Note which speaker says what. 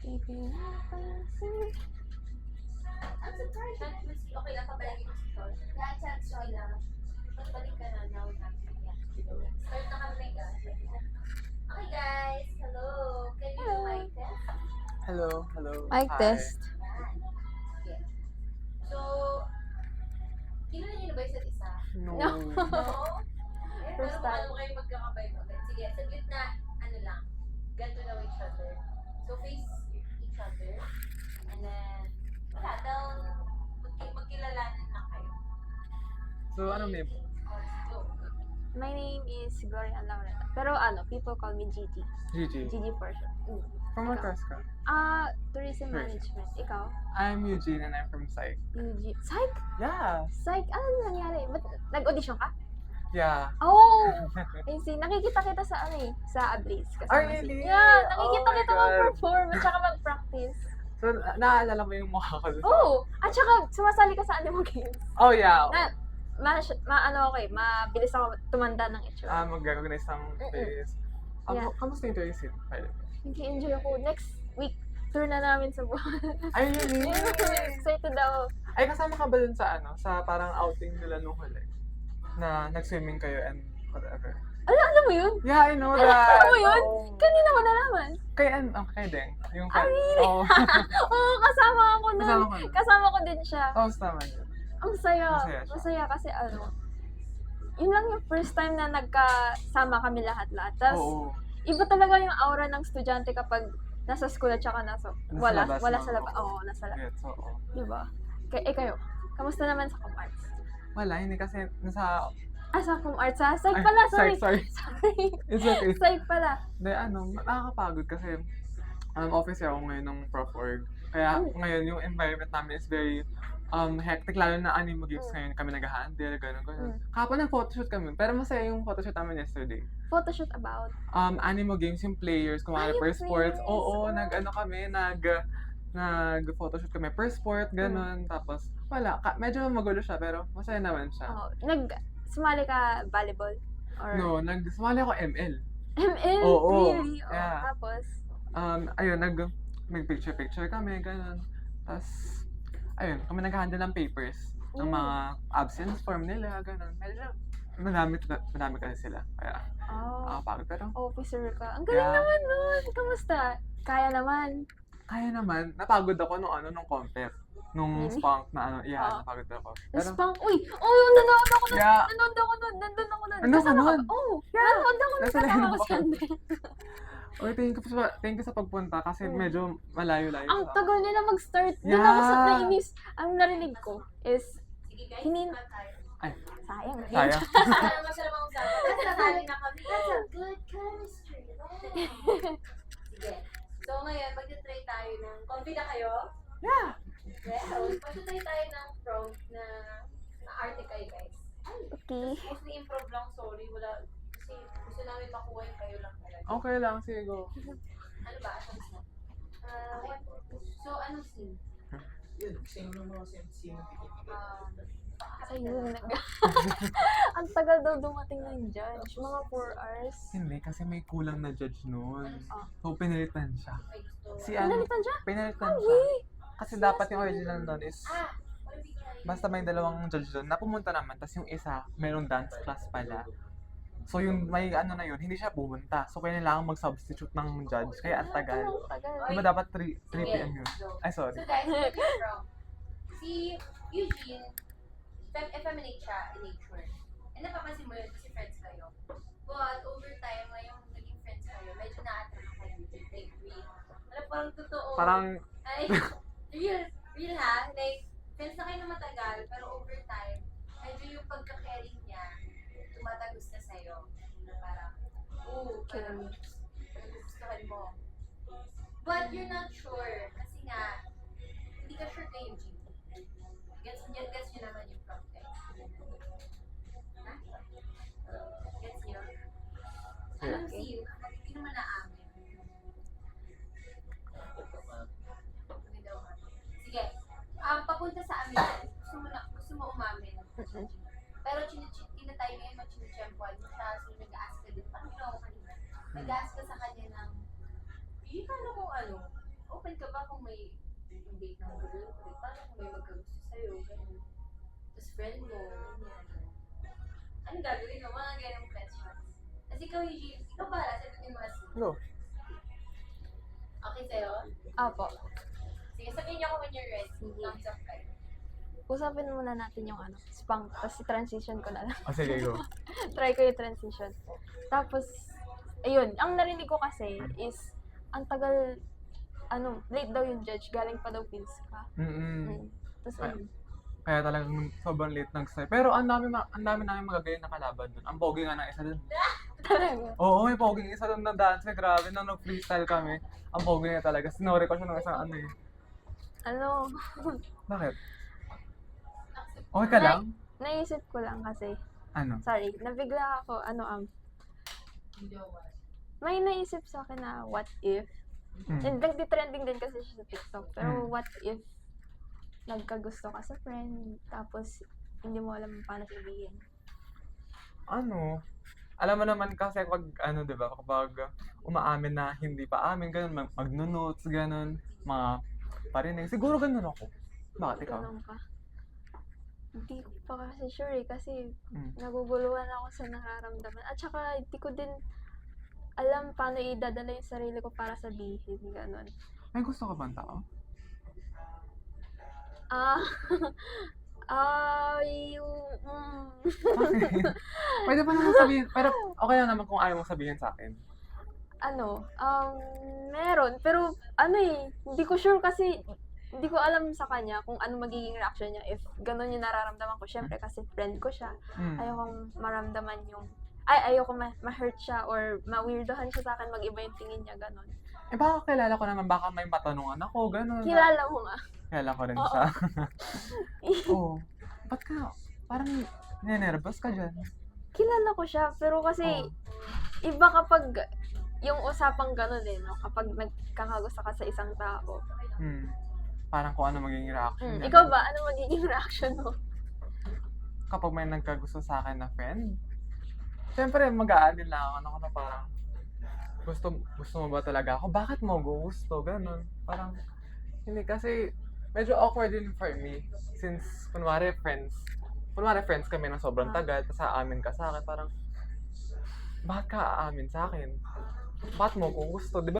Speaker 1: I'm surprised that okay lang kapalagi ko si Tosh. Lahat sa okay lang. Magbalik ka na now na. Start na kami guys. Okay guys, hello. Can you do mic test?
Speaker 2: Hello, hello.
Speaker 3: Mic
Speaker 2: Hi.
Speaker 3: test.
Speaker 1: Okay. So, kilala niyo na ba isa't isa?
Speaker 2: No.
Speaker 3: No.
Speaker 1: No?
Speaker 3: First
Speaker 1: Pero
Speaker 3: time.
Speaker 1: ano kayo magkakabay mo? Sige, saglit na, ano lang, get to know each other. So, face each other. And then, wala, magkilalanan lang kayo.
Speaker 2: So, anong name?
Speaker 1: Go.
Speaker 3: My name is Gloria Laureta. Pero people call me Gigi.
Speaker 2: Gigi.
Speaker 3: Gigi for short.
Speaker 2: From what class ka?
Speaker 3: Tourism management. Ikaw?
Speaker 2: I'm Eugene and I'm from Psych.
Speaker 3: Eugene. Psych?
Speaker 2: Yeah.
Speaker 3: Psych? Ano nangyari? Ba't nag-audition ka?
Speaker 2: Yeah.
Speaker 3: Oh! I see. Nakikita kita sa sa Ablaze.
Speaker 2: Oh, really?
Speaker 3: Yeah, nakikita
Speaker 2: Oh my
Speaker 3: kita
Speaker 2: God.
Speaker 3: mag-perform at saka mag-practice.
Speaker 2: So, naalala mo yung mukha ko?
Speaker 3: Oh! At saka sumasali ka sa Animo Games.
Speaker 2: Oh, yeah.
Speaker 3: Mabilis ako tumanda ng itsura.
Speaker 2: Mag-recognize ng face.
Speaker 3: Yeah.
Speaker 2: Kamusta yung tourism?
Speaker 3: Nag-enjoy ako. Next week, tour na namin sa buwan.
Speaker 2: Ay, really?
Speaker 3: Excited ako.
Speaker 2: Ay, kasama ka ba dun sa sa parang outing nila nung huli? Na nag-swimming kayo and whatever.
Speaker 3: Alam mo yun?
Speaker 2: Yeah, I know that.
Speaker 3: Alam mo yun?
Speaker 2: Oh.
Speaker 3: Kanina mo nalaman.
Speaker 2: Kay Deng. Yung
Speaker 3: Really?
Speaker 2: Oh.
Speaker 3: Oo, kasama ako nun.
Speaker 2: Kasama ko nun.
Speaker 3: Kasama ko din siya.
Speaker 2: Kamusta naman yun?
Speaker 3: Ang saya.
Speaker 2: Masaya siya.
Speaker 3: Masaya kasi yun lang yung first time na nagkasama kami lahat-lahat. Tapos,
Speaker 2: Oo.
Speaker 3: iba talaga yung aura ng estudyante kapag nasa school at saka wala sa labas. Oo, nasa labas.
Speaker 2: Yes, oo.
Speaker 3: Diba? Kayo, kamusta naman sa Com-Arts?
Speaker 2: Wala, hindi kasi nasa...
Speaker 3: Sa Com-Arts ha? Psych
Speaker 2: Ay,
Speaker 3: pala, sorry.
Speaker 2: Sorry.
Speaker 3: Sorry.
Speaker 2: It's okay.
Speaker 3: Psych pala.
Speaker 2: Hindi, nakakapagod kasi officer ako ngayon ng Prof Org. Kaya ngayon yung environment namin is very hectic, lalo na Animo Games ngayon kami nag-handle, gano'n. Kapag nag-photoshoot kami, pero masaya yung photoshoot namin yesterday.
Speaker 3: Photoshoot about?
Speaker 2: Animo Games, yung players, kumari per
Speaker 3: yung
Speaker 2: sports.
Speaker 3: players.
Speaker 2: Oo, nag-photoshoot kami per sport, gano'n. Tapos, wala, medyo magulo siya, pero masaya naman siya.
Speaker 3: Sumali ka volleyball? Or
Speaker 2: No, sumali ako ML.
Speaker 3: ML?
Speaker 2: Oo,
Speaker 3: Really?
Speaker 2: yeah.
Speaker 3: Tapos?
Speaker 2: Ayun, nag-picture-picture kami, gano'n. Tapos, ayun, kami nag-handle ng papers, ng mga absence form nila, gano'n. Medyo, madami kasi sila. Kaya, nakakapagod. Pero,
Speaker 3: Officer ka. Ang galing naman nun. Kamusta? Kaya naman.
Speaker 2: kaya naman, napagod ako nung compet. Nung
Speaker 3: Really?
Speaker 2: spunk na napagod ako. Pero,
Speaker 3: Spunk. Uy! Nanonood ako nun.
Speaker 2: Yeah.
Speaker 3: Nanonood ako nun. Nandun ako nun.
Speaker 2: Ano ka
Speaker 3: Kasama
Speaker 2: nun?
Speaker 3: Nanonood ako nun.
Speaker 2: Nasa
Speaker 3: Kasama
Speaker 2: line
Speaker 3: ko
Speaker 2: ako.
Speaker 3: si Ander.
Speaker 2: thank you sa pagpunta kasi medyo malayo-layo
Speaker 3: Ang
Speaker 2: sa-
Speaker 3: tagal nila mag-start. Doon
Speaker 2: Yeah.
Speaker 3: ako sa nainis. Ang narinig ko is,
Speaker 1: Sige guys,
Speaker 3: Hinin-
Speaker 1: ipan tayo.
Speaker 2: Ay,
Speaker 3: sayang.
Speaker 2: sayang.
Speaker 1: Masarap ang usapan. Kasi nasali na kami. That's a good chemistry. Sige. So ngayon, magta-try tayo ng... Comfy na kayo?
Speaker 2: Yeah.
Speaker 1: Well, magta-try tayo ng prompt na arte kayo guys.
Speaker 3: Okay.
Speaker 1: Mostly improve lang, sorry. Wala, kasi gusto namin makuha yung kayo lang talaga.
Speaker 2: Okay lang, sige go.
Speaker 1: Ano ba? Ano scene? So, anong scene?
Speaker 4: Yun, same ng mga scene.
Speaker 3: Ayun. Ang tagal daw dumating ng judge. Mga 4 hours.
Speaker 2: Hindi, kasi may kulang na judge noon.
Speaker 3: Ah.
Speaker 2: So, pinalitan siya.
Speaker 1: May gusto.
Speaker 2: Si
Speaker 3: Pinalitan siya?
Speaker 2: Pinalitan
Speaker 3: Ay,
Speaker 2: siya. Kasi dapat yung original doon is,
Speaker 1: What did you
Speaker 2: basta may dalawang judge doon, napumunta naman, tapos yung isa, merong dance class pala. So yung may na yun, hindi siya pumunta. So kailangan mag-substitute ng judge, kaya ang tagal.
Speaker 3: Ang tagal.
Speaker 2: Diba dapat 3 p.m. yun? Ay, sorry.
Speaker 1: So guys, where you from? Si Eugene, effeminate siya in nature. And napapansin mo yun kasi friends kayo. But over time, ngayong naging friends kayo, medyo na-attract kayo. Like, real. Ano, parang totoo.
Speaker 2: Parang,
Speaker 1: Ay, real ha? Like, friends na kayo na matagal, pero over time, medyo yung pagka-caring niya, tumatagos na sa'yo. Na parang, parang nagugustuhan mo. But you're not sure, kasi nga, hindi ka sure kay Eugene. Gets niyo naman yung context. Ha? Gets niyo? Anong scene? Hindi naman naamin. Sige. Papunta sa amin. Gusto mo umamin. Pero tinatay ngayon mo chinichampuan mo siya. So nag-ask ka din. Parang ginawa ko kanina. Nag-ask ka sa kanya ng, kala kung ano. open ka ba kung may date ng girl? Paano kung may magkagusto sa'yo? Ganun. Tapos friend mo, ganyan. Anong gagawin mo? Mga ganong questions. Kasi ikaw, Eugene, ikaw ba? Sagutin mo kasi.
Speaker 2: Go.
Speaker 1: Okay sa'yo?
Speaker 3: Apo.
Speaker 1: Sige, sabihin niyo ako when you're ready. Thumbs up kayo.
Speaker 3: Usapin muna natin yung spunk, tapos transition ko na lang.
Speaker 2: O sige, go.
Speaker 3: Try ko yung transition. Tapos, ayun, ang narinig ko kasi is, ang tagal, late daw yung judge, galing pa daw Phils ka. Tapos,
Speaker 2: Kaya talagang sobrang late nag-start. Pero ang dami namin magagaling na kalaban dun. Ang pogi nga ng isa dun.
Speaker 3: talaga.
Speaker 2: Oo, may pogi isa dun na dance. Grabe, nung nag-freestyle kami. Ang pogi niya talaga. Sinori ko siya ng isang eh. Bakit? Okay ka lang?
Speaker 3: Naisip ko lang kasi,
Speaker 2: Ano?
Speaker 3: sorry, nabigla ako, may naisip sa akin na what if, and nagtitrending din kasi siya sa TikTok, pero what if nagkagusto ka sa friend, tapos hindi mo alam paano sabihin.
Speaker 2: Alam mo naman kasi pag, di ba, kapag umaamin na hindi pa amin, ganun, magnunotes, ganun, mga parinig. Siguro ganun ako. Bakit ikaw?
Speaker 3: Ganun ka. Hindi ko pa kasi sure kasi naguguluhan ako sa nararamdaman. At saka hindi ko din alam paano idadala yung sarili ko para sabihin, ganun.
Speaker 2: May gusto ka bang tao? Pwede pa naman sabihin, pero okay lang naman kung ayaw mong sabihin sa akin.
Speaker 3: Meron. Pero, hindi ko sure kasi, hindi ko alam sa kanya kung ano magiging reaction niya if ganun yung nararamdaman ko. Siyempre, kasi friend ko siya. Ayokong maramdaman ayoko ma-hurt siya or ma-weirdohan siya sa akin, mag-iba yung tingin niya, ganun.
Speaker 2: Baka kilala ko naman, baka may matanungan ako, ganun.
Speaker 3: Kilala mo nga.
Speaker 2: Kilala ko rin siya. Oo. Ba't ka, parang ninervous ka dyan?
Speaker 3: Kilala ko siya, pero kasi, iba kapag yung usapang ganun no? Kapag nagkakagusto ka sa isang tao.
Speaker 2: Parang kung ano magiging reaction niya.
Speaker 3: Ikaw ba? Ano magiging reaction mo?
Speaker 2: Kapag may nagkagusto sa akin na friend, siyempre mag-aanin lang ako na parang, gusto mo ba talaga ako? Bakit mo gusto? Ganun. Parang, hindi kasi, medyo awkward din for me. Since, kunwari friends kami ng sobrang tagal, tapos aamin ka sa akin, parang, bakit ka aamin sa akin? Bakit mo kung gusto? Di ba